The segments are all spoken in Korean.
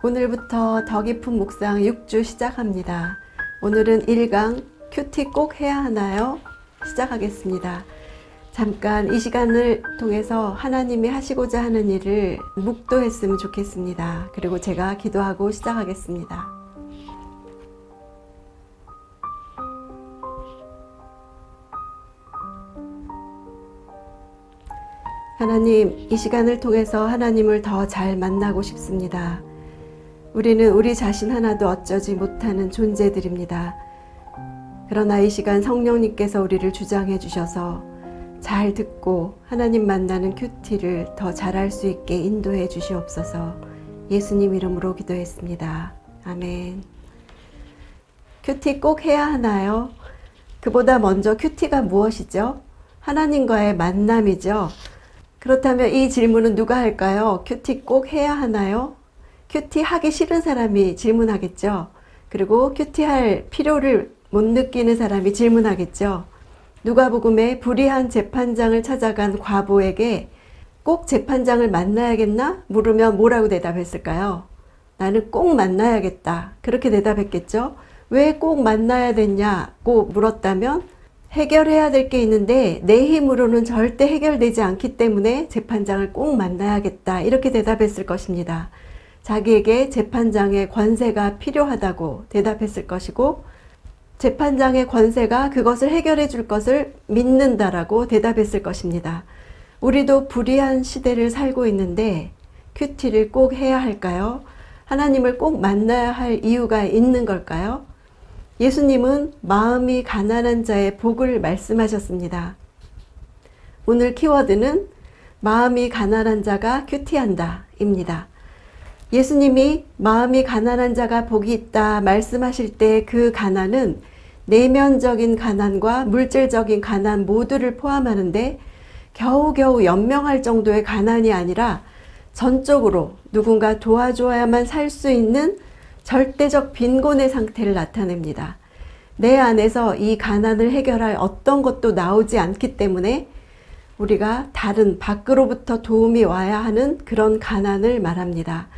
오늘부터 더 깊은 묵상 6주 시작합니다. 오늘은 1강 큐티 꼭 해야 하나요? 시작하겠습니다. 잠깐 이 시간을 통해서 하나님이 하시고자 하는 일을 묵도했으면 좋겠습니다. 그리고 제가 기도하고 시작하겠습니다. 하나님, 이 시간을 통해서 하나님을 더 잘 만나고 싶습니다. 우리는 우리 자신 하나도 어쩌지 못하는 존재들입니다. 그러나 이 시간 성령님께서 우리를 주장해 주셔서 잘 듣고 하나님 만나는 큐티를 더 잘할 수 있게 인도해 주시옵소서. 예수님 이름으로 기도했습니다. 아멘. 큐티 꼭 해야 하나요? 그보다 먼저 큐티가 무엇이죠? 하나님과의 만남이죠. 그렇다면 이 질문은 누가 할까요? 큐티 꼭 해야 하나요? 큐티 하기 싫은 사람이 질문하겠죠. 그리고 큐티할 필요를 못 느끼는 사람이 질문하겠죠. 누가복음에 불의한 재판장을 찾아간 과부에게 꼭 재판장을 만나야겠나? 물으면 뭐라고 대답했을까요? 나는 꼭 만나야겠다. 그렇게 대답했겠죠. 왜 꼭 만나야 되냐고 물었다면 해결해야 될 게 있는데 내 힘으로는 절대 해결되지 않기 때문에 재판장을 꼭 만나야겠다. 이렇게 대답했을 것입니다. 자기에게 재판장의 권세가 필요하다고 대답했을 것이고 재판장의 권세가 그것을 해결해 줄 것을 믿는다라고 대답했을 것입니다. 우리도 불의한 시대를 살고 있는데 큐티를 꼭 해야 할까요? 하나님을 꼭 만나야 할 이유가 있는 걸까요? 예수님은 마음이 가난한 자의 복을 말씀하셨습니다. 오늘 키워드는 마음이 가난한 자가 큐티한다 입니다. 예수님이 마음이 가난한 자가 복이 있다 말씀하실 때 그 가난은 내면적인 가난과 물질적인 가난 모두를 포함하는데 겨우겨우 연명할 정도의 가난이 아니라 전적으로 누군가 도와줘야만 살 수 있는 절대적 빈곤의 상태를 나타냅니다. 내 안에서 이 가난을 해결할 어떤 것도 나오지 않기 때문에 우리가 다른 밖으로부터 도움이 와야 하는 그런 가난을 말합니다.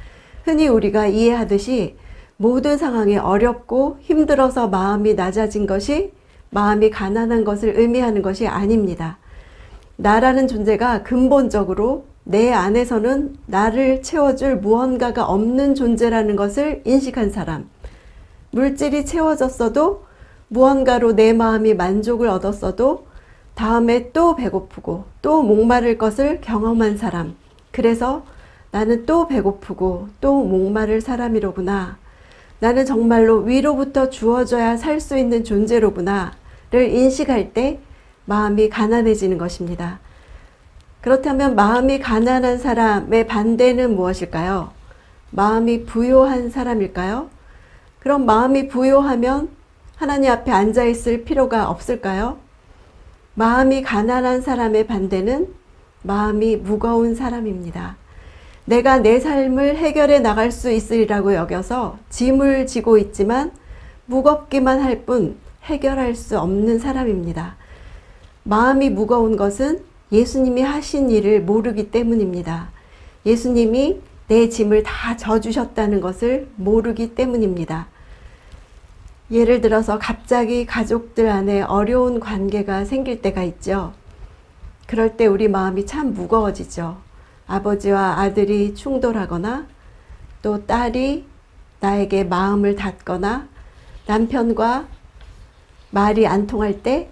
흔히 우리가 이해하듯이 모든 상황이 어렵고 힘들어서 마음이 낮아진 것이 마음이 가난한 것을 의미하는 것이 아닙니다. 나라는 존재가 근본적으로 내 안에서는 나를 채워줄 무언가가 없는 존재라는 것을 인식한 사람. 물질이 채워졌어도 무언가로 내 마음이 만족을 얻었어도 다음에 또 배고프고 또 목마를 것을 경험한 사람. 그래서 나는 또 배고프고 또 목마를 사람이로구나. 나는 정말로 위로부터 주어져야 살 수 있는 존재로구나. 를 인식할 때 마음이 가난해지는 것입니다. 그렇다면 마음이 가난한 사람의 반대는 무엇일까요? 마음이 부요한 사람일까요? 그럼 마음이 부요하면 하나님 앞에 앉아있을 필요가 없을까요? 마음이 가난한 사람의 반대는 마음이 무거운 사람입니다. 내가 내 삶을 해결해 나갈 수 있으리라고 여겨서 짐을 지고 있지만 무겁기만 할 뿐 해결할 수 없는 사람입니다. 마음이 무거운 것은 예수님이 하신 일을 모르기 때문입니다. 예수님이 내 짐을 다 져주셨다는 것을 모르기 때문입니다. 예를 들어서 갑자기 가족들 안에 어려운 관계가 생길 때가 있죠. 그럴 때 우리 마음이 참 무거워지죠. 아버지와 아들이 충돌하거나 또 딸이 나에게 마음을 닫거나 남편과 말이 안 통할 때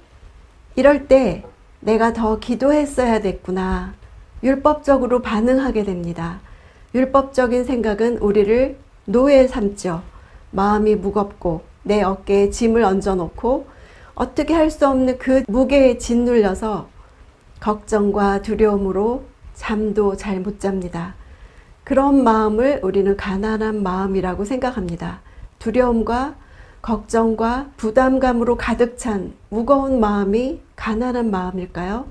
이럴 때 내가 더 기도했어야 됐구나. 율법적으로 반응하게 됩니다. 율법적인 생각은 우리를 노예 삼죠. 마음이 무겁고 내 어깨에 짐을 얹어놓고 어떻게 할 수 없는 그 무게에 짓눌려서 걱정과 두려움으로 잠도 잘 못 잡니다. 그런 마음을 우리는 가난한 마음이라고 생각합니다. 두려움과 걱정과 부담감으로 가득 찬 무거운 마음이 가난한 마음일까요?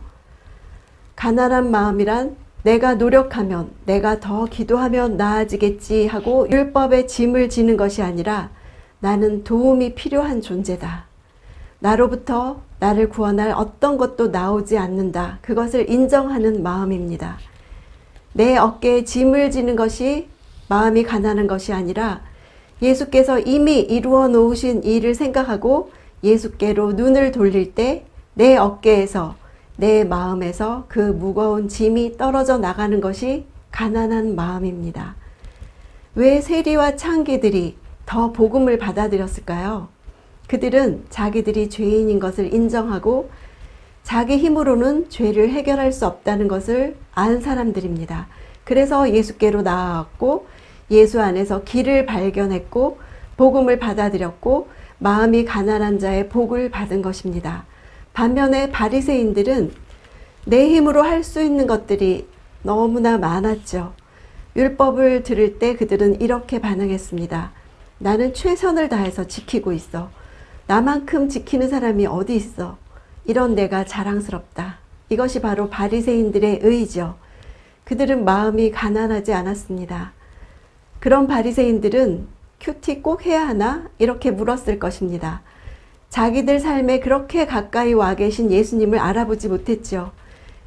가난한 마음이란 내가 노력하면, 내가 더 기도하면 나아지겠지 하고 율법의 짐을 지는 것이 아니라 나는 도움이 필요한 존재다. 나로부터 나를 구원할 어떤 것도 나오지 않는다. 그것을 인정하는 마음입니다. 내 어깨에 짐을 지는 것이 마음이 가난한 것이 아니라 예수께서 이미 이루어 놓으신 일을 생각하고 예수께로 눈을 돌릴 때 내 어깨에서, 내 마음에서 그 무거운 짐이 떨어져 나가는 것이 가난한 마음입니다. 왜 세리와 창기들이 더 복음을 받아들였을까요? 그들은 자기들이 죄인인 것을 인정하고 자기 힘으로는 죄를 해결할 수 없다는 것을 안 사람들입니다. 그래서 예수께로 나아왔고 예수 안에서 길을 발견했고 복음을 받아들였고 마음이 가난한 자의 복을 받은 것입니다. 반면에 바리새인들은 내 힘으로 할 수 있는 것들이 너무나 많았죠. 율법을 들을 때 그들은 이렇게 반응했습니다. 나는 최선을 다해서 지키고 있어. 나만큼 지키는 사람이 어디 있어? 이런 내가 자랑스럽다. 이것이 바로 바리새인들의 의죠. 그들은 마음이 가난하지 않았습니다. 그런 바리새인들은 큐티 꼭 해야 하나? 이렇게 물었을 것입니다. 자기들 삶에 그렇게 가까이 와 계신 예수님을 알아보지 못했죠.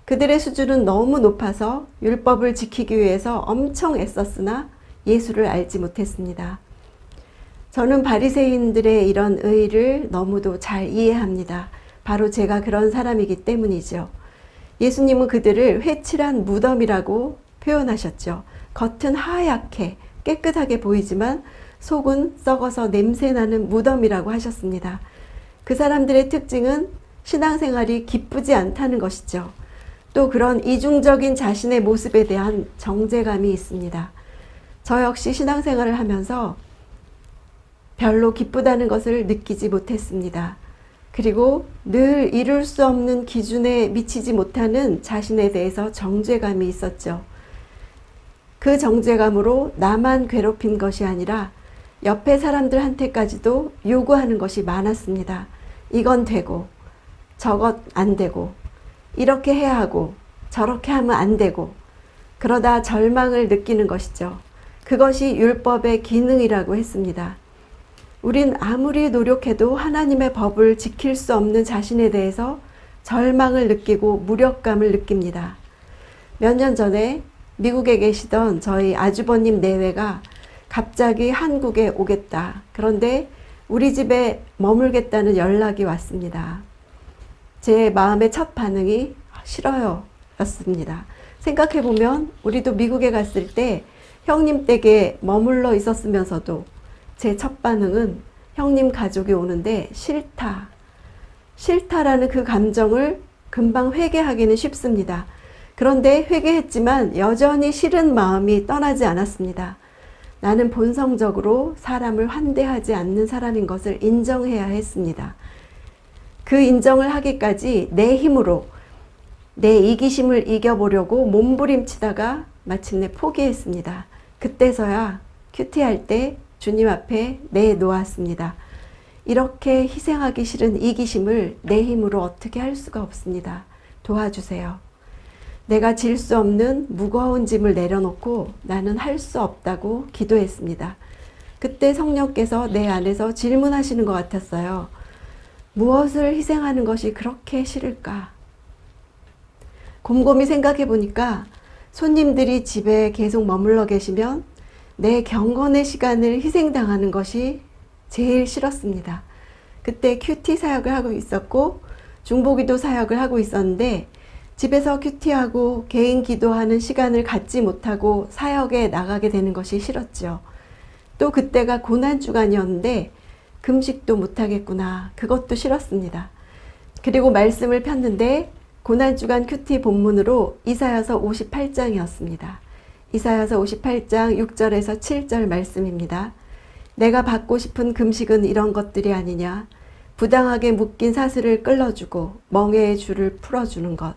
그들의 수준은 너무 높아서 율법을 지키기 위해서 엄청 애썼으나 예수를 알지 못했습니다. 저는 바리새인들의 이런 의의를 너무도 잘 이해합니다. 바로 제가 그런 사람이기 때문이죠. 예수님은 그들을 회칠한 무덤이라고 표현하셨죠. 겉은 하얗게 깨끗하게 보이지만 속은 썩어서 냄새나는 무덤이라고 하셨습니다. 그 사람들의 특징은 신앙생활이 기쁘지 않다는 것이죠. 또 그런 이중적인 자신의 모습에 대한 정죄감이 있습니다. 저 역시 신앙생활을 하면서 별로 기쁘다는 것을 느끼지 못했습니다. 그리고 늘 이룰 수 없는 기준에 미치지 못하는 자신에 대해서 정죄감이 있었죠. 그 정죄감으로 나만 괴롭힌 것이 아니라 옆에 사람들한테까지도 요구하는 것이 많았습니다. 이건 되고 저것 안 되고 이렇게 해야 하고 저렇게 하면 안 되고 그러다 절망을 느끼는 것이죠. 그것이 율법의 기능이라고 했습니다. 우린 아무리 노력해도 하나님의 법을 지킬 수 없는 자신에 대해서 절망을 느끼고 무력감을 느낍니다. 몇 년 전에 미국에 계시던 저희 아주버님 내외가 갑자기 한국에 오겠다. 그런데 우리 집에 머물겠다는 연락이 왔습니다. 제 마음의 첫 반응이 싫어요 였습니다. 생각해보면 우리도 미국에 갔을 때 형님 댁에 머물러 있었으면서도 제 첫 반응은 형님 가족이 오는데 싫다라는 그 감정을 금방 회개하기는 쉽습니다. 그런데 회개했지만 여전히 싫은 마음이 떠나지 않았습니다. 나는 본성적으로 사람을 환대하지 않는 사람인 것을 인정해야 했습니다. 그 인정을 하기까지 내 힘으로 내 이기심을 이겨보려고 몸부림치다가 마침내 포기했습니다. 그때서야 큐티할 때 주님 앞에 내놓았습니다. 이렇게 희생하기 싫은 이기심을 내 힘으로 어떻게 할 수가 없습니다. 도와주세요. 내가 질 수 없는 무거운 짐을 내려놓고 나는 할 수 없다고 기도했습니다. 그때 성령께서 내 안에서 질문하시는 것 같았어요. 무엇을 희생하는 것이 그렇게 싫을까? 곰곰이 생각해 보니까 손님들이 집에 계속 머물러 계시면 내 경건의 시간을 희생당하는 것이 제일 싫었습니다. 그때 큐티 사역을 하고 있었고 중보기도 사역을 하고 있었는데 집에서 큐티하고 개인 기도하는 시간을 갖지 못하고 사역에 나가게 되는 것이 싫었죠. 또 그때가 고난주간이었는데 금식도 못하겠구나. 그것도 싫었습니다. 그리고 말씀을 폈는데 고난주간 큐티 본문으로 이사야서 58장이었습니다. 이사야서 58장 6절에서 7절 말씀입니다. 내가 받고 싶은 금식은 이런 것들이 아니냐. 부당하게 묶인 사슬을 끌어주고 멍에의 줄을 풀어주는 것.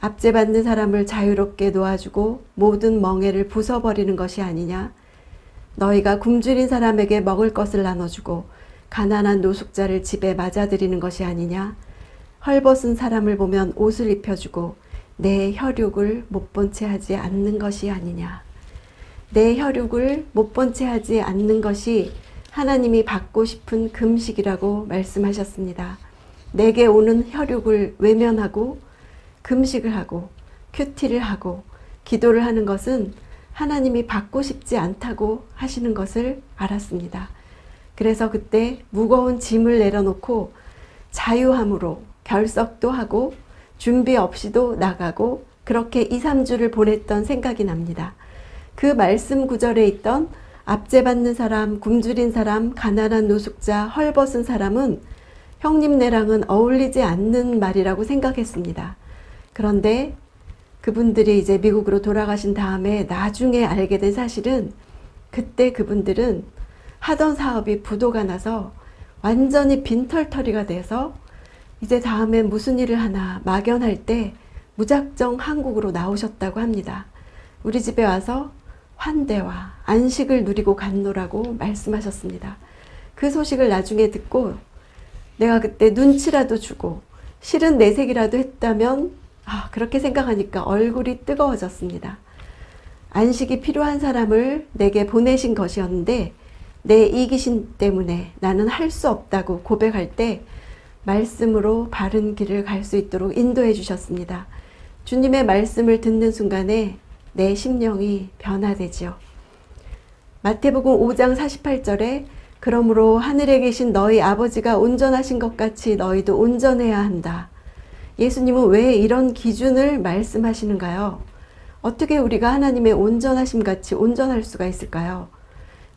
압제받는 사람을 자유롭게 놓아주고 모든 멍에를 부숴버리는 것이 아니냐. 너희가 굶주린 사람에게 먹을 것을 나눠주고 가난한 노숙자를 집에 맞아들이는 것이 아니냐. 헐벗은 사람을 보면 옷을 입혀주고 내 혈육을 못 본 채 하지 않는 것이 아니냐. 내 혈육을 못 본 채 하지 않는 것이 하나님이 받고 싶은 금식이라고 말씀하셨습니다. 내게 오는 혈육을 외면하고 금식을 하고 큐티를 하고 기도를 하는 것은 하나님이 받고 싶지 않다고 하시는 것을 알았습니다. 그래서 그때 무거운 짐을 내려놓고 자유함으로 결석도 하고 준비 없이도 나가고 그렇게 2, 3주를 보냈던 생각이 납니다. 그 말씀 구절에 있던 압제받는 사람, 굶주린 사람, 가난한 노숙자, 헐벗은 사람은 형님네랑은 어울리지 않는 말이라고 생각했습니다. 그런데 그분들이 이제 미국으로 돌아가신 다음에 나중에 알게 된 사실은 그때 그분들은 하던 사업이 부도가 나서 완전히 빈털터리가 돼서 이제 다음에 무슨 일을 하나 막연할 때 무작정 한국으로 나오셨다고 합니다. 우리 집에 와서 환대와 안식을 누리고 갔노라고 말씀하셨습니다. 그 소식을 나중에 듣고 내가 그때 눈치라도 주고 실은 내색이라도 했다면 그렇게 생각하니까 얼굴이 뜨거워졌습니다. 안식이 필요한 사람을 내게 보내신 것이었는데 내 이기심 때문에 나는 할 수 없다고 고백할 때 말씀으로 바른 길을 갈 수 있도록 인도해 주셨습니다. 주님의 말씀을 듣는 순간에 내 심령이 변화되지요. 마태복음 5장 48절에 그러므로 하늘에 계신 너희 아버지가 온전하신 것 같이 너희도 온전해야 한다. 예수님은 왜 이런 기준을 말씀하시는가요? 어떻게 우리가 하나님의 온전하심 같이 온전할 수가 있을까요?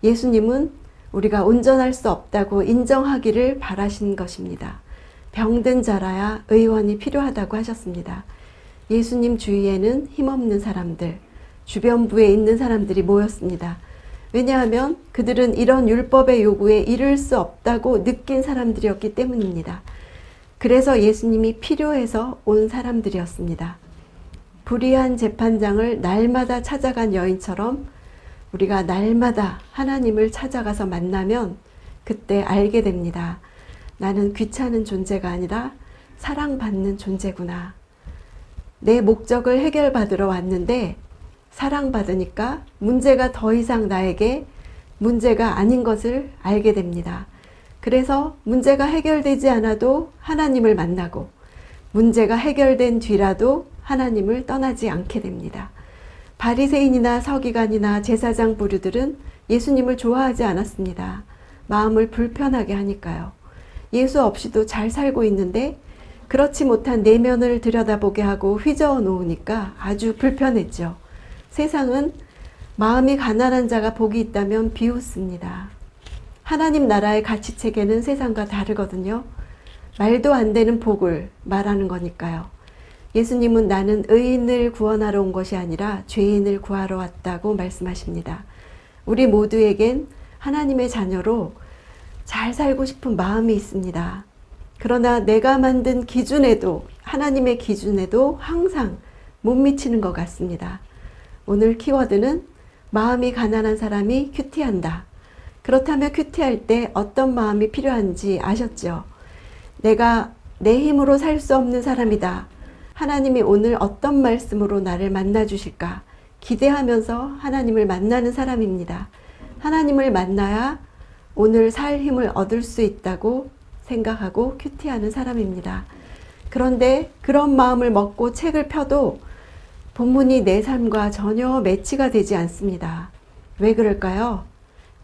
예수님은 우리가 온전할 수 없다고 인정하기를 바라신 것입니다. 병든 자라야 의원이 필요하다고 하셨습니다. 예수님 주위에는 힘없는 사람들, 주변부에 있는 사람들이 모였습니다. 왜냐하면 그들은 이런 율법의 요구에 이를 수 없다고 느낀 사람들이었기 때문입니다. 그래서 예수님이 필요해서 온 사람들이었습니다. 불의한 재판장을 날마다 찾아간 여인처럼 우리가 날마다 하나님을 찾아가서 만나면 그때 알게 됩니다. 나는 귀찮은 존재가 아니라 사랑받는 존재구나. 내 목적을 해결받으러 왔는데 사랑받으니까 문제가 더 이상 나에게 문제가 아닌 것을 알게 됩니다. 그래서 문제가 해결되지 않아도 하나님을 만나고 문제가 해결된 뒤라도 하나님을 떠나지 않게 됩니다. 바리새인이나 서기관이나 제사장 부류들은 예수님을 좋아하지 않았습니다. 마음을 불편하게 하니까요. 예수 없이도 잘 살고 있는데 그렇지 못한 내면을 들여다보게 하고 휘저어 놓으니까 아주 불편했죠. 세상은 마음이 가난한 자가 복이 있다면 비웃습니다. 하나님 나라의 가치체계는 세상과 다르거든요. 말도 안 되는 복을 말하는 거니까요. 예수님은 나는 의인을 구원하러 온 것이 아니라 죄인을 구하러 왔다고 말씀하십니다. 우리 모두에겐 하나님의 자녀로 잘 살고 싶은 마음이 있습니다. 그러나 내가 만든 기준에도 하나님의 기준에도 항상 못 미치는 것 같습니다. 오늘 키워드는 마음이 가난한 사람이 큐티한다. 그렇다면 큐티할 때 어떤 마음이 필요한지 아셨죠? 내가 내 힘으로 살 수 없는 사람이다. 하나님이 오늘 어떤 말씀으로 나를 만나 주실까 기대하면서 하나님을 만나는 사람입니다. 하나님을 만나야 오늘 살 힘을 얻을 수 있다고 생각하고 큐티하는 사람입니다. 그런데 그런 마음을 먹고 책을 펴도 본문이 내 삶과 전혀 매치가 되지 않습니다. 왜 그럴까요?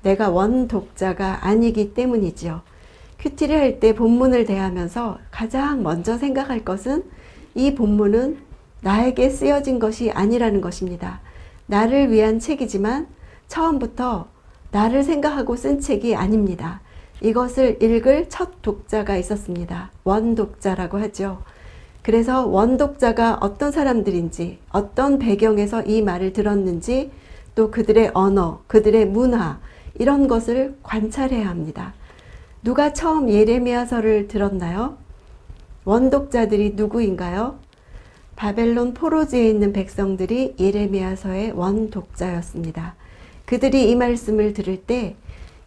내가 원독자가 아니기 때문이지요. 큐티를 할 때 본문을 대하면서 가장 먼저 생각할 것은 이 본문은 나에게 쓰여진 것이 아니라는 것입니다. 나를 위한 책이지만 처음부터 나를 생각하고 쓴 책이 아닙니다. 이것을 읽을 첫 독자가 있었습니다. 원독자라고 하죠. 그래서 원독자가 어떤 사람들인지, 어떤 배경에서 이 말을 들었는지, 또 그들의 언어, 그들의 문화, 이런 것을 관찰해야 합니다. 누가 처음 예레미야서를 들었나요? 원독자들이 누구인가요? 바벨론 포로지에 있는 백성들이 예레미야서의 원독자였습니다. 그들이 이 말씀을 들을 때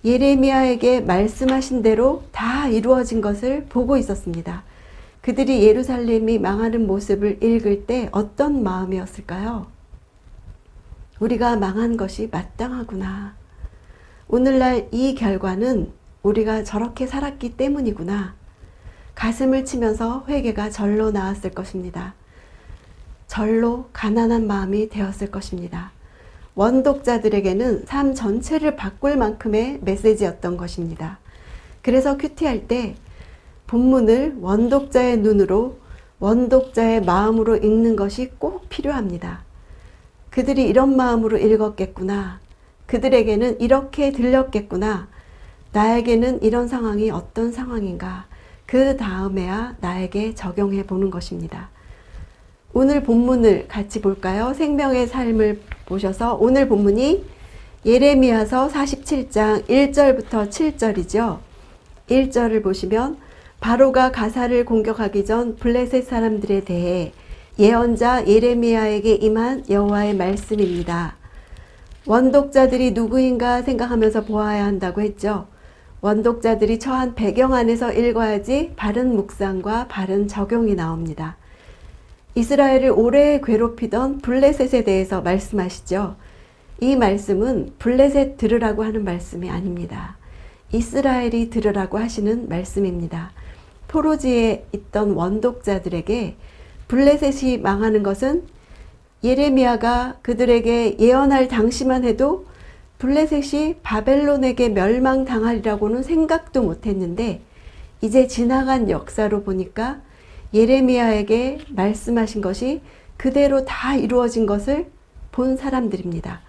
예레미야에게 말씀하신 대로 다 이루어진 것을 보고 있었습니다. 그들이 예루살렘이 망하는 모습을 읽을 때 어떤 마음이었을까요? 우리가 망한 것이 마땅하구나. 오늘날 이 결과는 우리가 저렇게 살았기 때문이구나. 가슴을 치면서 회개가 절로 나왔을 것입니다. 절로 가난한 마음이 되었을 것입니다. 원독자들에게는 삶 전체를 바꿀 만큼의 메시지였던 것입니다. 그래서 큐티할 때 본문을 원독자의 눈으로, 원독자의 마음으로 읽는 것이 꼭 필요합니다. 그들이 이런 마음으로 읽었겠구나. 그들에게는 이렇게 들렸겠구나. 나에게는 이런 상황이 어떤 상황인가. 그 다음에야 나에게 적용해 보는 것입니다. 오늘 본문을 같이 볼까요? 생명의 삶을 보셔서 오늘 본문이 예레미야서 47장 1절부터 7절이죠. 1절을 보시면 바로가 가사를 공격하기 전 블레셋 사람들에 대해 예언자 예레미야에게 임한 여호와의 말씀입니다. 원독자들이 누구인가 생각하면서 보아야 한다고 했죠. 원독자들이 처한 배경 안에서 읽어야지 바른 묵상과 바른 적용이 나옵니다. 이스라엘을 오래 괴롭히던 블레셋에 대해서 말씀하시죠. 이 말씀은 블레셋 들으라고 하는 말씀이 아닙니다. 이스라엘이 들으라고 하시는 말씀입니다. 포로지에 있던 원독자들에게 블레셋이 망하는 것은 예레미야가 그들에게 예언할 당시만 해도 블레셋이 바벨론에게 멸망당하리라고는 생각도 못했는데 이제 지나간 역사로 보니까 예레미야에게 말씀하신 것이 그대로 다 이루어진 것을 본 사람들입니다.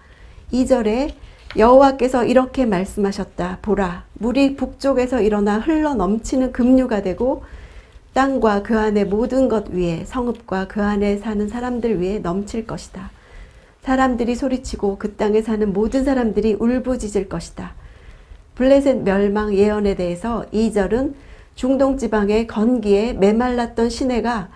2절에 여호와께서 이렇게 말씀하셨다. 보라, 물이 북쪽에서 일어나 흘러 넘치는 급류가 되고 땅과 그 안에 모든 것 위에 성읍과 그 안에 사는 사람들 위에 넘칠 것이다. 사람들이 소리치고 그 땅에 사는 모든 사람들이 울부짖을 것이다. 블레셋 멸망 예언에 대해서 2절은 중동 지방의 건기에 메말랐던 시내가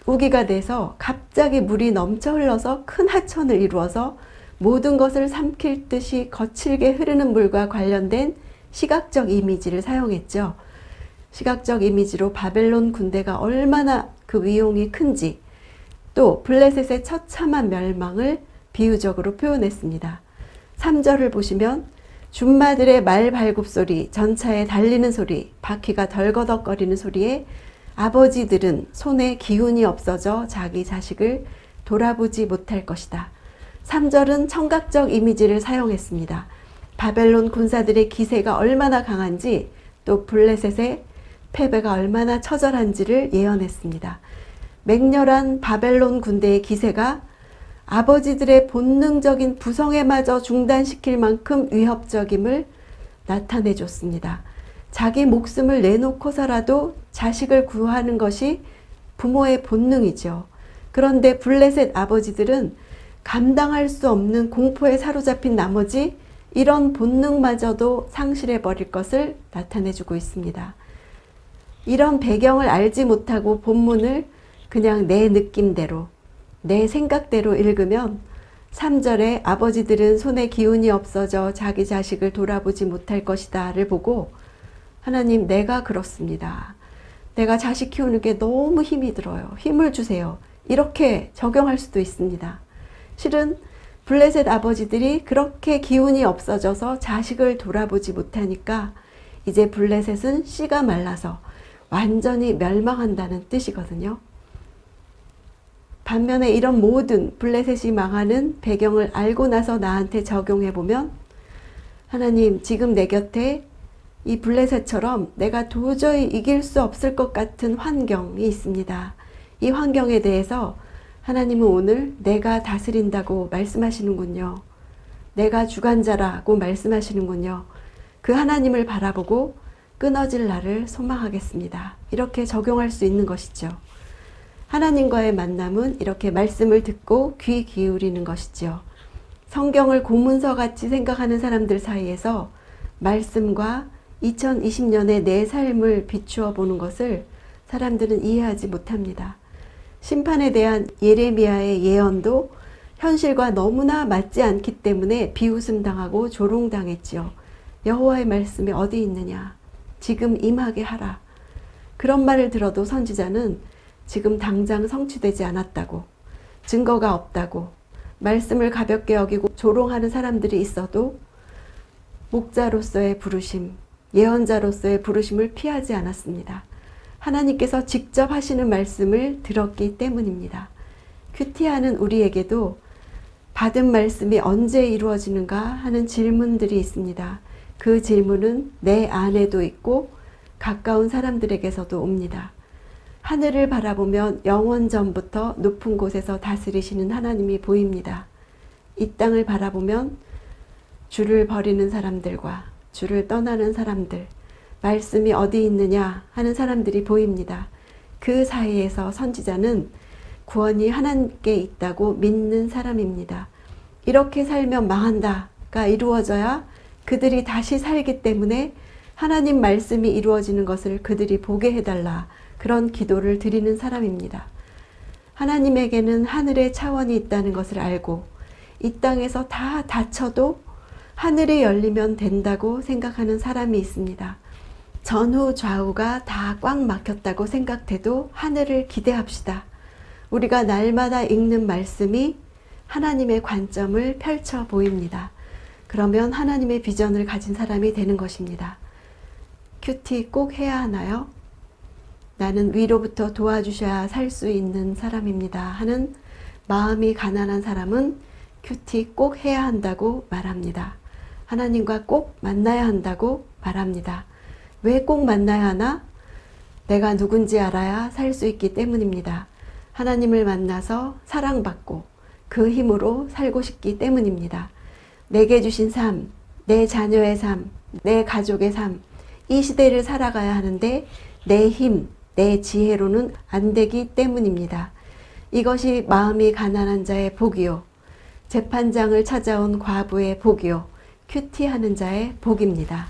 우기가 돼서 갑자기 물이 넘쳐 흘러서 큰 하천을 이루어서 모든 것을 삼킬 듯이 거칠게 흐르는 물과 관련된 시각적 이미지를 사용했죠. 시각적 이미지로 바벨론 군대가 얼마나 그 위용이 큰지, 또 블레셋의 처참한 멸망을 비유적으로 표현했습니다. 3절을 보시면 준마들의 말 발굽소리, 전차에 달리는 소리, 바퀴가 덜거덕거리는 소리에 아버지들은 손에 기운이 없어져 자기 자식을 돌아보지 못할 것이다. 3절은 청각적 이미지를 사용했습니다. 바벨론 군사들의 기세가 얼마나 강한지, 또 블레셋의 패배가 얼마나 처절한지를 예언했습니다. 맹렬한 바벨론 군대의 기세가 아버지들의 본능적인 부성애마저 중단시킬 만큼 위협적임을 나타내 줬습니다. 자기 목숨을 내놓고서라도 자식을 구하는 것이 부모의 본능이죠. 그런데 블레셋 아버지들은 감당할 수 없는 공포에 사로잡힌 나머지 이런 본능마저도 상실해버릴 것을 나타내주고 있습니다. 이런 배경을 알지 못하고 본문을 그냥 내 느낌대로, 내 생각대로 읽으면 3절에 아버지들은 손에 기운이 없어져 자기 자식을 돌아보지 못할 것이다를 보고 하나님, 내가 그렇습니다. 내가 자식 키우는 게 너무 힘이 들어요. 힘을 주세요. 이렇게 적용할 수도 있습니다. 실은 블레셋 아버지들이 그렇게 기운이 없어져서 자식을 돌아보지 못하니까 이제 블레셋은 씨가 말라서 완전히 멸망한다는 뜻이거든요. 반면에 이런 모든 블레셋이 망하는 배경을 알고 나서 나한테 적용해보면 하나님, 지금 내 곁에 이 블레셋처럼 내가 도저히 이길 수 없을 것 같은 환경이 있습니다. 이 환경에 대해서 하나님은 오늘 내가 다스린다고 말씀하시는군요. 내가 주관자라고 말씀하시는군요. 그 하나님을 바라보고 끊어질 날을 소망하겠습니다. 이렇게 적용할 수 있는 것이죠. 하나님과의 만남은 이렇게 말씀을 듣고 귀 기울이는 것이죠. 성경을 고문서같이 생각하는 사람들 사이에서 말씀과 2020년의 내 삶을 비추어 보는 것을 사람들은 이해하지 못합니다. 심판에 대한 예레미야의 예언도 현실과 너무나 맞지 않기 때문에 비웃음당하고 조롱당했지요. 여호와의 말씀이 어디 있느냐? 지금 임하게 하라. 그런 말을 들어도 선지자는 지금 당장 성취되지 않았다고, 증거가 없다고, 말씀을 가볍게 여기고 조롱하는 사람들이 있어도 목자로서의 부르심, 예언자로서의 부르심을 피하지 않았습니다. 하나님께서 직접 하시는 말씀을 들었기 때문입니다. 큐티하는 우리에게도 받은 말씀이 언제 이루어지는가 하는 질문들이 있습니다. 그 질문은 내 안에도 있고 가까운 사람들에게서도 옵니다. 하늘을 바라보면 영원 전부터 높은 곳에서 다스리시는 하나님이 보입니다. 이 땅을 바라보면 주를 버리는 사람들과 주를 떠나는 사람들, 말씀이 어디 있느냐 하는 사람들이 보입니다. 그 사이에서 선지자는 구원이 하나님께 있다고 믿는 사람입니다. 이렇게 살면 망한다가 이루어져야 그들이 다시 살기 때문에 하나님 말씀이 이루어지는 것을 그들이 보게 해달라, 그런 기도를 드리는 사람입니다. 하나님에게는 하늘의 차원이 있다는 것을 알고 이 땅에서 다 닫혀도 하늘이 열리면 된다고 생각하는 사람이 있습니다. 전후 좌우가 다 꽉 막혔다고 생각돼도 하늘을 기대합시다. 우리가 날마다 읽는 말씀이 하나님의 관점을 펼쳐 보입니다. 그러면 하나님의 비전을 가진 사람이 되는 것입니다. 큐티 꼭 해야 하나요? 나는 위로부터 도와주셔야 살 수 있는 사람입니다 하는 마음이 가난한 사람은 큐티 꼭 해야 한다고 말합니다. 하나님과 꼭 만나야 한다고 말합니다. 왜 꼭 만나야 하나? 내가 누군지 알아야 살 수 있기 때문입니다. 하나님을 만나서 사랑받고 그 힘으로 살고 싶기 때문입니다. 내게 주신 삶, 내 자녀의 삶, 내 가족의 삶, 이 시대를 살아가야 하는데 내 힘, 내 지혜로는 안 되기 때문입니다. 이것이 마음이 가난한 자의 복이요, 재판장을 찾아온 과부의 복이요, 큐티하는 자의 복입니다.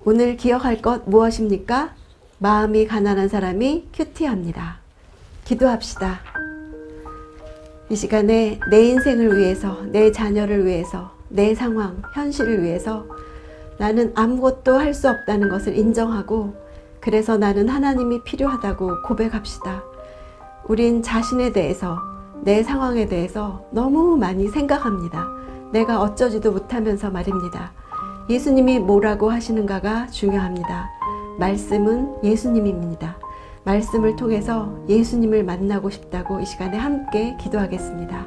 오늘 기억할 것 무엇입니까? 마음이 가난한 사람이 큐티합니다. 기도합시다. 이 시간에 내 인생을 위해서, 내 자녀를 위해서, 내 상황, 현실을 위해서 나는 아무것도 할 수 없다는 것을 인정하고, 그래서 나는 하나님이 필요하다고 고백합시다. 우린 자신에 대해서, 내 상황에 대해서 너무 많이 생각합니다. 내가 어쩌지도 못하면서 말입니다. 예수님이 뭐라고 하시는가가 중요합니다. 말씀은 예수님입니다. 말씀을 통해서 예수님을 만나고 싶다고 이 시간에 함께 기도하겠습니다.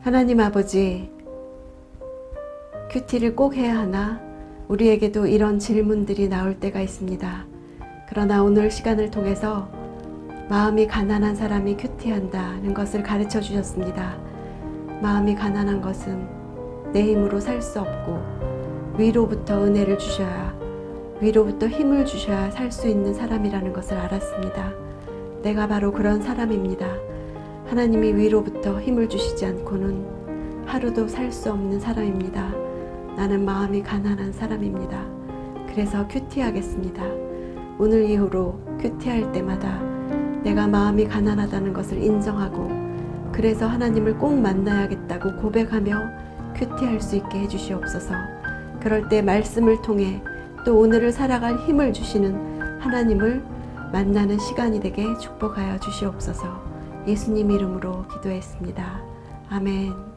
하나님 아버지, 큐티를 꼭 해야 하나? 우리에게도 이런 질문들이 나올 때가 있습니다. 그러나 오늘 시간을 통해서 마음이 가난한 사람이 큐티한다는 것을 가르쳐 주셨습니다. 마음이 가난한 것은 내 힘으로 살 수 없고 위로부터 은혜를 주셔야, 위로부터 힘을 주셔야 살 수 있는 사람이라는 것을 알았습니다. 내가 바로 그런 사람입니다. 하나님이 위로부터 힘을 주시지 않고는 하루도 살 수 없는 사람입니다. 나는 마음이 가난한 사람입니다. 그래서 큐티하겠습니다. 오늘 이후로 큐티할 때마다 내가 마음이 가난하다는 것을 인정하고, 그래서 하나님을 꼭 만나야겠다고 고백하며 큐티할 수 있게 해주시옵소서. 그럴 때 말씀을 통해 또 오늘을 살아갈 힘을 주시는 하나님을 만나는 시간이 되게 축복하여 주시옵소서. 예수님 이름으로 기도했습니다. 아멘.